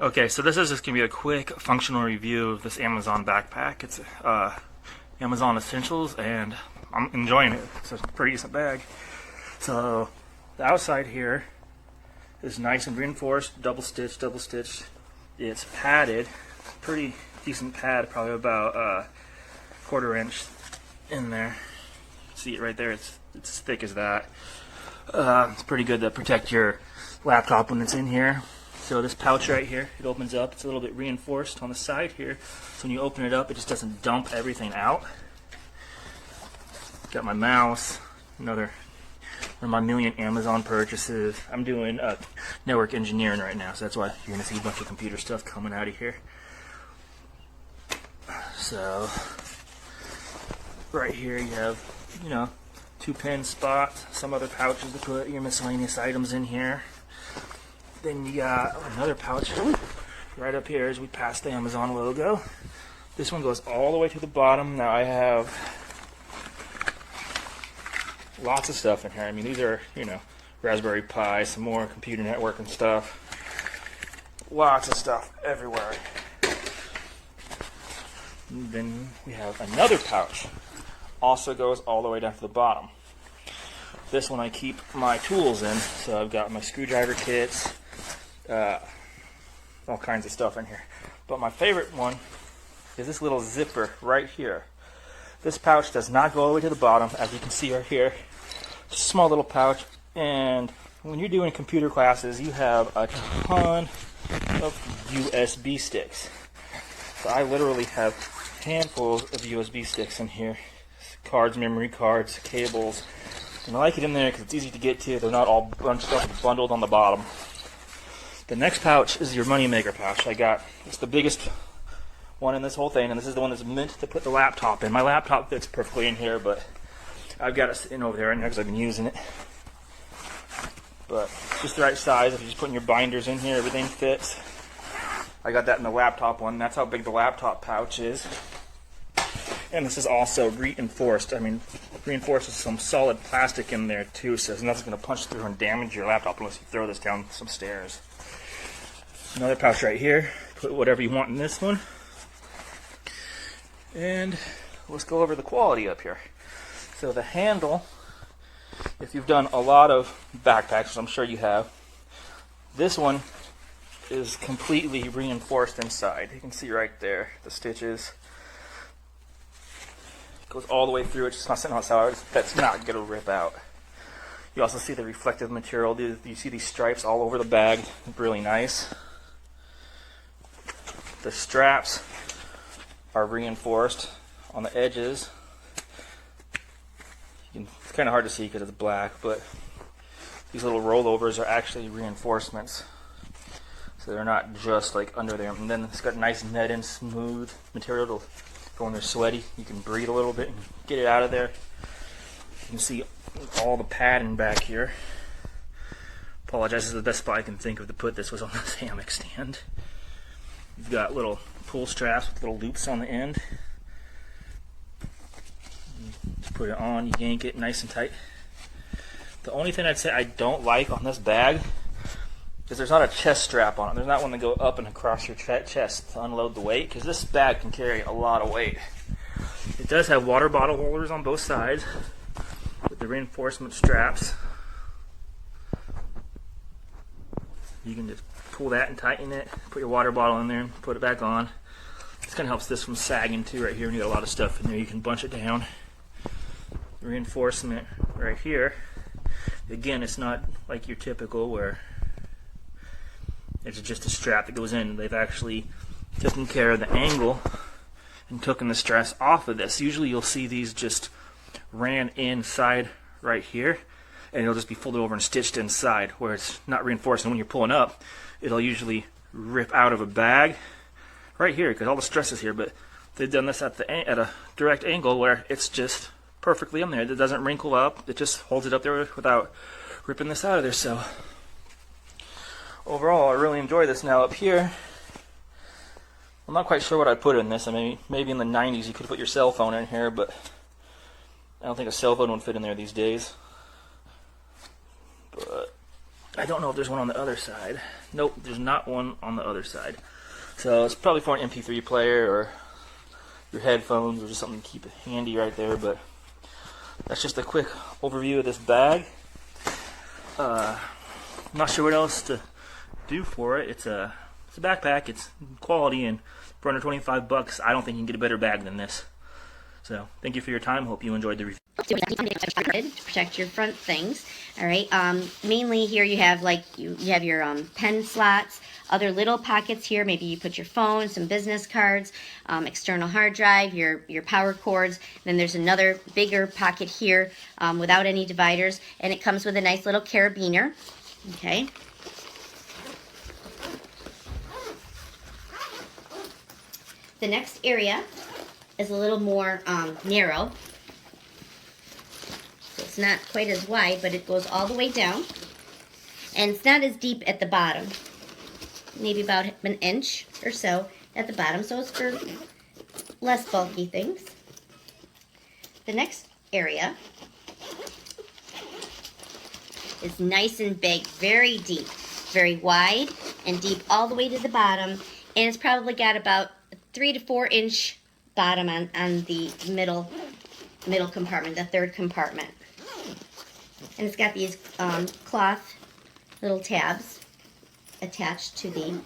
Okay, so this is just going to be a quick functional review of this Amazon backpack. It's Amazon Essentials, and I'm enjoying it. It's a pretty decent bag. So the outside here is nice and reinforced, double stitched. It's padded, pretty decent pad, probably about 1/4 inch in there. See it right there? It's as thick as that. It's pretty good to protect your laptop when it's in here. So this pouch right here, it opens up. It's a little bit reinforced on the side here. So when you open it up, it just doesn't dump everything out. Got my mouse, another one of my million Amazon purchases. I'm doing network engineering right now, so that's why you're going to see a bunch of computer stuff coming out of here. So right here you have, 2 pen spots, some other pouches to put your miscellaneous items in here. Then you got another pouch right up here as we pass the Amazon logo. This one goes all the way to the bottom. Now I have lots of stuff in here. I mean, these are, Raspberry Pi, some more computer networking stuff. Lots of stuff everywhere. And then we have another pouch. Also goes all the way down to the bottom. This one I keep my tools in. So I've got my screwdriver kits, all kinds of stuff in here. But my favorite one is this little zipper right here. This pouch does not go all the way to the bottom, as you can see right here. Just a small little pouch, and when you're doing computer classes, you have a ton of USB sticks. So I literally have handfuls of USB sticks in here. Cards, memory cards, cables. And I like it in there because it's easy to get to. They're not all bunched up and bundled on the bottom. The next pouch is your moneymaker pouch. It's the biggest one in this whole thing, and this is the one that's meant to put the laptop in. My laptop fits perfectly in here, but I've got it sitting over there right now because I've been using it. But it's just the right size. If you're just putting your binders in here, everything fits. I got that in the laptop one. That's how big the laptop pouch is. And this is also reinforced. Reinforced with some solid plastic in there too, so nothing's going to punch through and damage your laptop unless you throw this down some stairs. Another pouch right here. Put whatever you want in this one. And let's go over the quality up here. So the handle, if you've done a lot of backpacks, which I'm sure you have, this one is completely reinforced inside. You can see right there the stitches. Goes all the way through. It's just not sitting outside. That's not going to rip out. You also see the reflective material. You see these stripes all over the bag. Really nice. The straps are reinforced on the edges. It's kind of hard to see because it's black, but these little rollovers are actually reinforcements. So they're not just like under there. And then it's got nice netted, smooth material to when they're sweaty. You can breathe a little bit and get it out of there. You can see all the padding back here. Apologize, this is the best spot I can think of to put this was on this hammock stand. You've got little pull straps with little loops on the end. Just put it on, you yank it nice and tight. The only thing I'd say I don't like on this bag is there's not a chest strap on it. There's not one to go up and across your chest to unload the weight, because this bag can carry a lot of weight. It does have water bottle holders on both sides with the reinforcement straps. You can just pull that and tighten it, put your water bottle in there and put it back on. This kind of helps this from sagging too right here, and you got a lot of stuff in there. You can bunch it down. Reinforcement right here. Again, it's not like your typical where it's just a strap that goes in. They've actually taken care of the angle and taken the stress off of this. Usually you'll see these just ran inside right here, and it'll just be folded over and stitched inside where it's not reinforced. And when you're pulling up, it'll usually rip out of a bag right here because all the stress is here. But they've done this at a direct angle where it's just perfectly in there. It doesn't wrinkle up. It just holds it up there without ripping this out of there. So overall, I really enjoy this. Now up here, I'm not quite sure what I'd put in this. Maybe in the 90s you could put your cell phone in here, but I don't think a cell phone would fit in there these days. But I don't know if there's one on the other side. Nope, there's not one on the other side. So it's probably for an MP3 player or your headphones or just something to keep it handy right there. But that's just a quick overview of this bag. I'm not sure what else to do for it. It's a backpack. It's quality, and for under 25 bucks, I don't think you can get a better bag than this. So thank you for your time. Hope you enjoyed the review. To protect your front things. All right. Mainly here you have you have your pen slots, other little pockets here. Maybe you put your phone, some business cards, external hard drive, your power cords. Then there's another bigger pocket here without any dividers, and it comes with a nice little carabiner. Okay. The next area is a little more narrow. So it's not quite as wide, but it goes all the way down. And it's not as deep at the bottom. Maybe about an inch or so at the bottom. So it's for less bulky things. The next area is nice and big, very deep, very wide and deep all the way to the bottom. And it's probably got about 3 to 4 inch bottom on the middle compartment, the third compartment. And it's got these cloth little tabs attached to the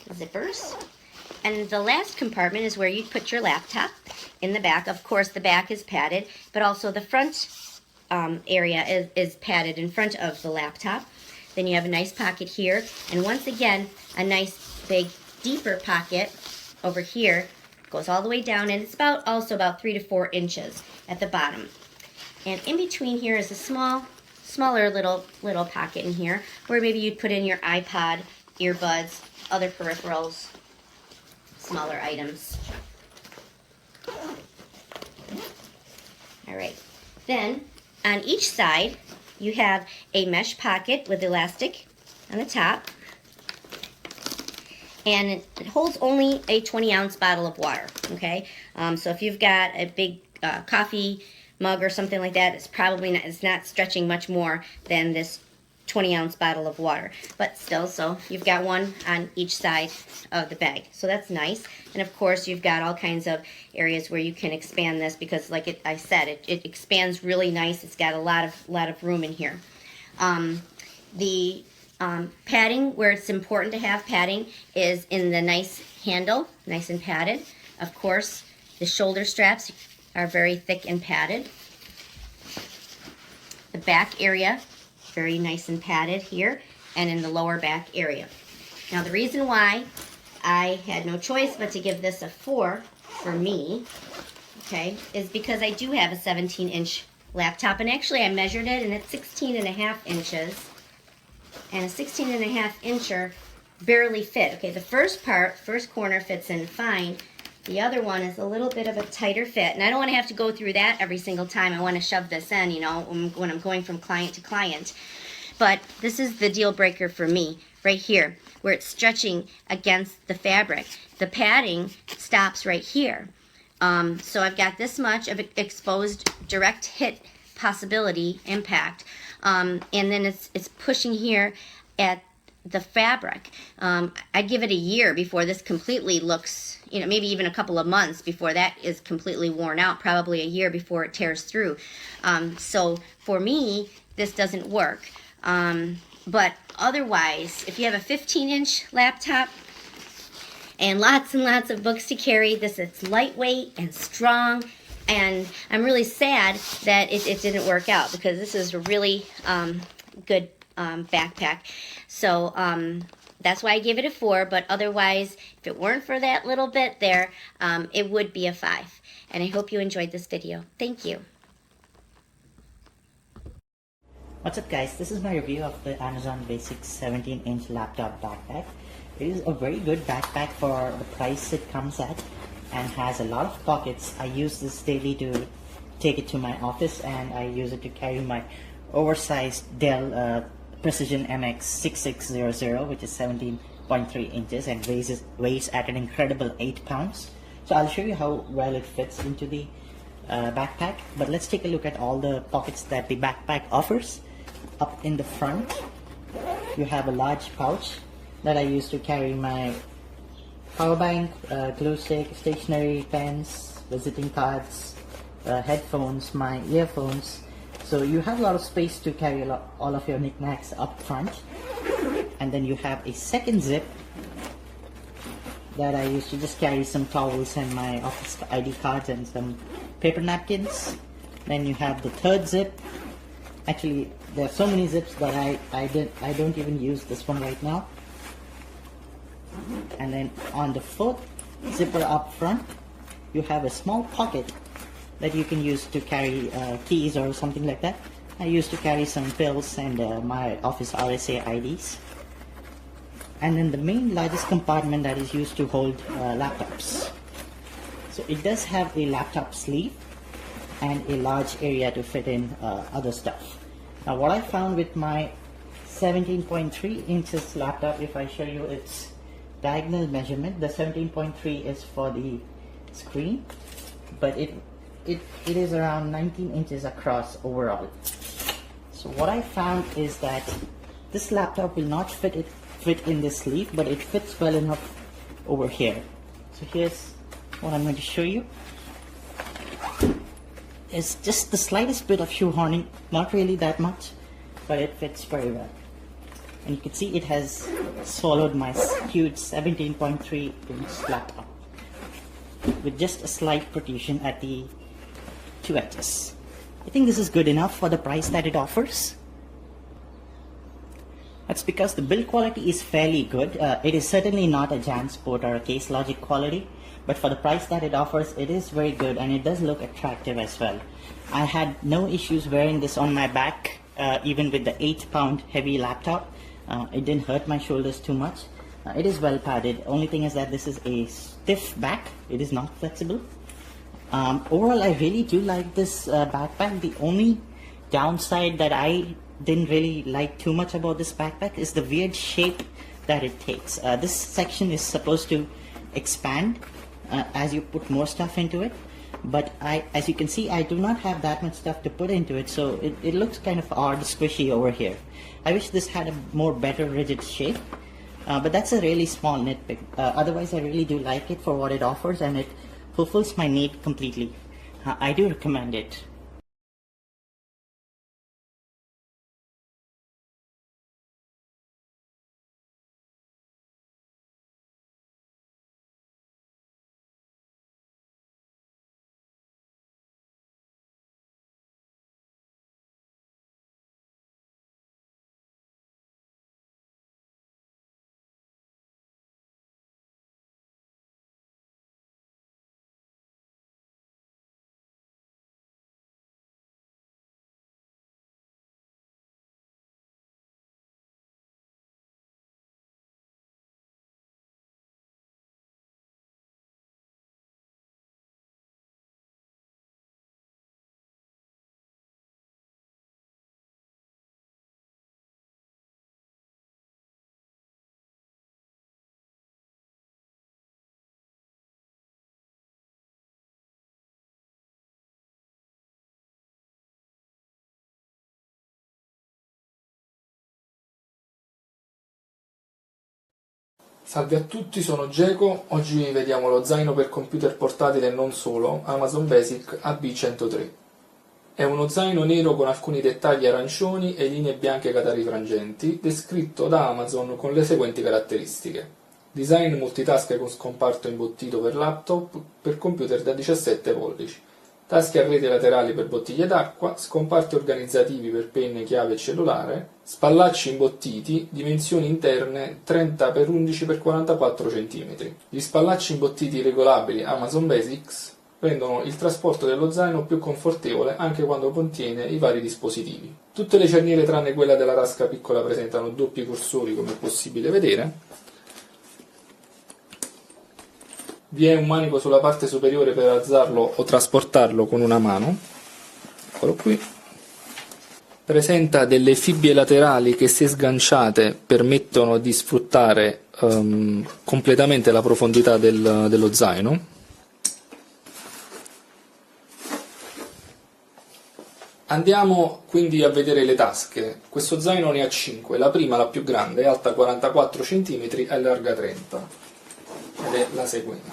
zippers. And the last compartment is where you put your laptop in the back. Of course, the back is padded, but also the front area is padded in front of the laptop. Then you have a nice pocket here, and once again, a nice big deeper pocket over here. Goes all the way down, and it's also about 3 to 4 inches at the bottom. And in between here is a smaller little pocket in here where maybe you'd put in your iPod, earbuds, other peripherals, smaller items. All right. Then on each side you have a mesh pocket with elastic on the top. And it holds only a 20-ounce bottle of water, okay? So if you've got a big coffee mug or something like that, it's not stretching much more than this 20-ounce bottle of water. But still, so you've got one on each side of the bag. So that's nice. And of course, you've got all kinds of areas where you can expand this because, like I said, it expands really nice. It's got a lot of room in here. Padding, where it's important to have padding, is in the nice handle, nice and padded. Of course, the shoulder straps are very thick and padded. The back area, very nice and padded here, and in the lower back area. Now, the reason why I had no choice but to give this a 4 for me, okay, is because I do have a 17-inch laptop, and actually I measured it, and it's 16.5 inches. And a 16.5 incher barely fit. Okay, the first corner fits in fine. The other one is a little bit of a tighter fit. And I don't want to have to go through that every single time I want to shove this in, you know, when I'm going from client to client. But this is the deal breaker for me, right here, where it's stretching against the fabric. The padding stops right here. So I've got this much of exposed direct hit possibility, impact. And then it's pushing here at the fabric. I'd give it a year before this completely looks, you know, maybe even a couple of months before that is completely worn out, probably a year before it tears through. So for me, this doesn't work. But otherwise, if you have a 15-inch laptop and lots of books to carry, it's lightweight and strong. And I'm really sad that it didn't work out because this is a really good backpack. So that's why I gave it a 4. But otherwise, if it weren't for that little bit there, it would be a 5. And I hope you enjoyed this video. Thank you. What's up, guys? This is my review of the Amazon Basics 17-inch laptop backpack. It is a very good backpack for the price it comes at, and has a lot of pockets. I use this daily to take it to my office, and I use it to carry my oversized Dell Precision MX 6600, which is 17.3 inches and weighs at an incredible 8 pounds. So I'll show you how well it fits into the backpack, but let's take a look at all the pockets that the backpack offers. Up in the front, you have a large pouch that I use to carry my power bank, glue stick, stationery, pens, visiting cards, headphones, my earphones. So you have a lot of space to carry all of your knickknacks up front. And then you have a second zip that I use to just carry some towels and my office ID cards and some paper napkins. Then you have the third zip. Actually, there are so many zips that I don't even use this one right now. And then on the fourth zipper up front, you have a small pocket that you can use to carry keys or something like that. I used to carry some pills and my office RSA IDs. And then the main largest compartment that is used to hold laptops. So it does have a laptop sleeve and a large area to fit in other stuff. Now what I found with my 17.3 inches laptop, if I show you its diagonal measurement, the 17.3 is for the screen, but it is around 19 inches across overall. So what I found is that this laptop will not fit in this sleeve, but it fits well enough over here. So here's what I'm going to show you. It's just the slightest bit of shoehorning, not really that much, but it fits very well. And you can see it has swallowed my huge 17.3 inch laptop with just a slight protrusion at the two edges. I think this is good enough for the price that it offers. That's because the build quality is fairly good. It is certainly not a JanSport or a Case Logic quality, but for the price that it offers, it is very good and it does look attractive as well. I had no issues wearing this on my back, even with the 8-pound heavy laptop. It didn't hurt my shoulders too much. It is well padded. Only thing is that this is a stiff back. It is not flexible. Overall, I really do like this backpack. The only downside that I didn't really like too much about this backpack is the weird shape that it takes. This section is supposed to expand as you put more stuff into it, but as you can see, I do not have that much stuff to put into it, so it looks kind of odd, squishy over here. I wish this had a more better rigid shape, but that's a really small nitpick. Otherwise, I really do like it for what it offers, and it fulfills my need completely. I do recommend it. Salve a tutti, sono Geco. Oggi vediamo lo zaino per computer portatile e non solo, Amazon Basic AB103. È uno zaino nero con alcuni dettagli arancioni e linee bianche catarifrangenti, descritto da Amazon con le seguenti caratteristiche. Design multitasca con scomparto imbottito per laptop, per computer da 17 pollici. Tasche a rete laterali per bottiglie d'acqua, scomparti organizzativi per penne, chiave e cellulare, spallacci imbottiti, dimensioni interne 30x11x44 cm. Gli spallacci imbottiti regolabili Amazon Basics rendono il trasporto dello zaino più confortevole anche quando contiene i vari dispositivi. Tutte le cerniere tranne quella della tasca piccola presentano doppi cursori, come è possibile vedere. Vi è un manico sulla parte superiore per alzarlo o trasportarlo con una mano, eccolo qui. Presenta delle fibbie laterali che, se sganciate, permettono di sfruttare completamente la profondità dello zaino. Andiamo quindi a vedere le tasche. Questo zaino ne ha 5, la prima, la più grande, è alta 44 cm e larga 30, ed è la seguente.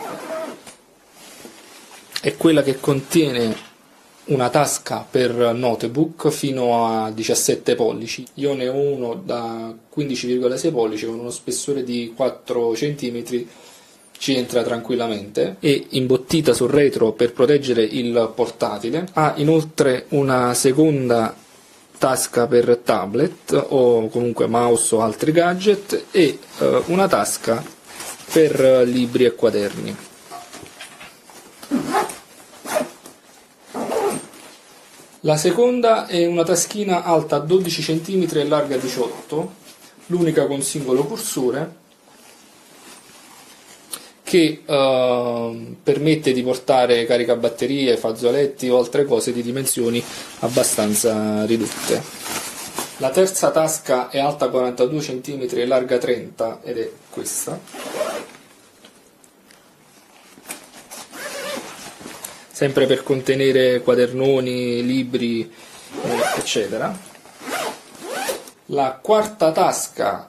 È quella che contiene una tasca per notebook fino a 17 pollici. Io ne ho uno da 15,6 pollici con uno spessore di 4 cm, ci entra tranquillamente, e imbottita sul retro per proteggere il portatile. Ha inoltre una seconda tasca per tablet o comunque mouse o altri gadget e una tasca per libri e quaderni. La seconda è una taschina alta 12 cm e larga 18, l'unica con singolo cursore, che permette di portare caricabatterie, fazzoletti o altre cose di dimensioni abbastanza ridotte. La terza tasca è alta 42 cm e larga 30 ed è questa. Sempre per contenere quadernoni, libri, eccetera. La quarta tasca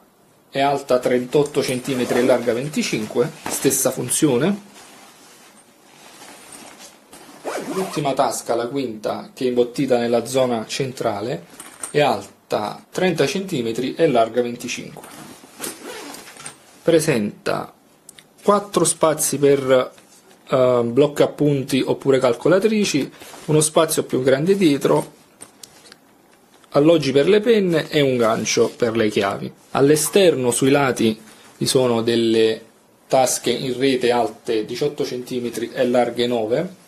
è alta 38 cm e larga 25, stessa funzione. L'ultima tasca, la quinta, che è imbottita nella zona centrale, è alta 30 cm e larga 25. Presenta 4 spazi per blocca appunti oppure calcolatrici, uno spazio più grande dietro, alloggi per le penne e un gancio per le chiavi. All'esterno sui lati vi sono delle tasche in rete alte 18 cm e larghe 9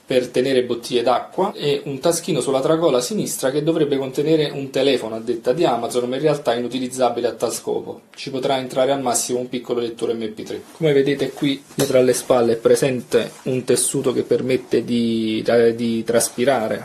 per tenere bottiglie d'acqua, e un taschino sulla tracolla sinistra che dovrebbe contenere un telefono a detta di Amazon, ma in realtà è inutilizzabile a tal scopo. Ci potrà entrare al massimo un piccolo lettore MP3. Come vedete qui dietro alle spalle è presente un tessuto che permette di traspirare